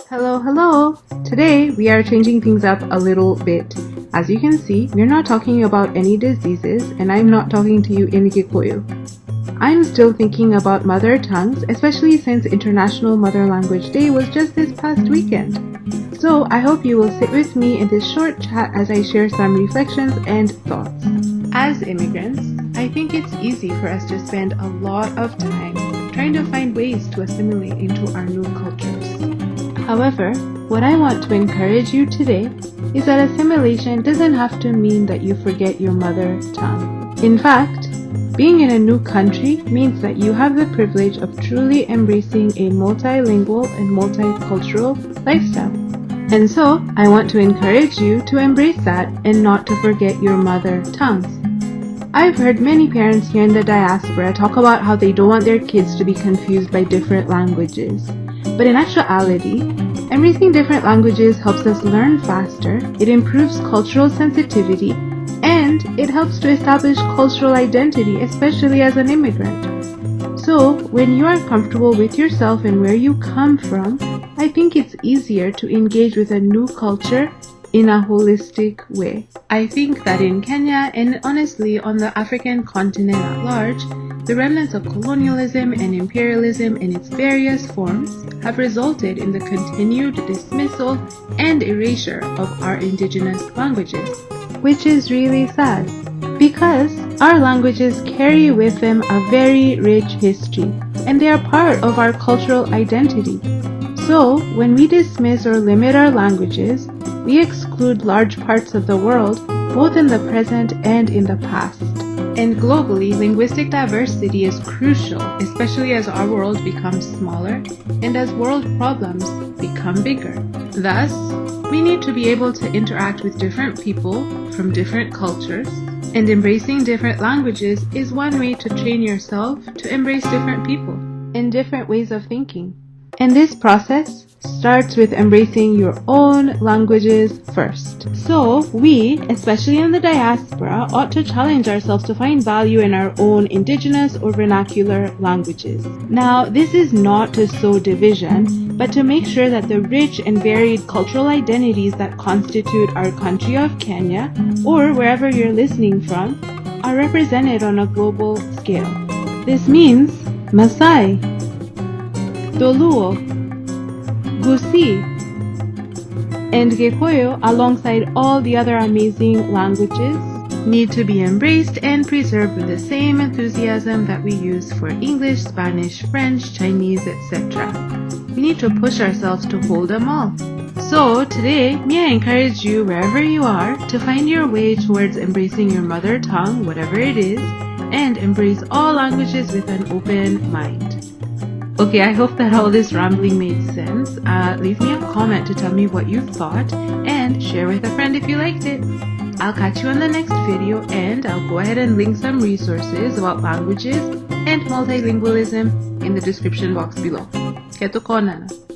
Hello! Today we are changing things up a little bit. As you can see, we're not talking about any diseases and I'm not talking to you in Gikoyo. I'm still thinking about mother tongues, especially since International Mother Language Day was just this past weekend. So I hope you will sit with me in this short chat as I share some reflections and thoughts. As immigrants, I think it's easy for us to spend a lot of time trying to find ways to assimilate into our new cultures. However, what I want to encourage you today is that assimilation doesn't have to mean that you forget your mother tongue. In fact, being in a new country means that you have the privilege of truly embracing a multilingual and multicultural lifestyle. And so, I want to encourage you to embrace that and not to forget your mother tongues. I've heard many parents here in the diaspora talk about how they don't want their kids to be confused by different languages. But in actuality, embracing different languages helps us learn faster, it improves cultural sensitivity, and it helps to establish cultural identity, especially as an immigrant. So, when you are comfortable with yourself and where you come from, I think it's easier to engage with a new culture in a holistic way. I think that in Kenya, and honestly on the African continent at large, the remnants of colonialism and imperialism in its various forms have resulted in the continued dismissal and erasure of our indigenous languages, which is really sad because our languages carry with them a very rich history and they are part of our cultural identity. So, when we dismiss or limit our languages, we exclude large parts of the world, both in the present and in the past. And globally, linguistic diversity is crucial, especially as our world becomes smaller and as world problems become bigger. Thus, we need to be able to interact with different people from different cultures, and embracing different languages is one way to train yourself to embrace different people and different ways of thinking. And this process starts with embracing your own languages first. So we, especially in the diaspora, ought to challenge ourselves to find value in our own indigenous or vernacular languages. Now, this is not to sow division, but to make sure that the rich and varied cultural identities that constitute our country of Kenya, or wherever you're listening from, are represented on a global scale. This means Maasai, Doluo, Gusii, and Gikoyo, alongside all the other amazing languages, need to be embraced and preserved with the same enthusiasm that we use for English, Spanish, French, Chinese, etc. We need to push ourselves to hold them all. So today, may I encourage you wherever you are to find your way towards embracing your mother tongue, whatever it is, and embrace all languages with an open mind. Okay, I hope that all this rambling made sense. Leave me a comment to tell me what you thought and share with a friend if you liked it. I'll catch you on the next video and I'll go ahead and link some resources about languages and multilingualism in the description box below. Keto konana.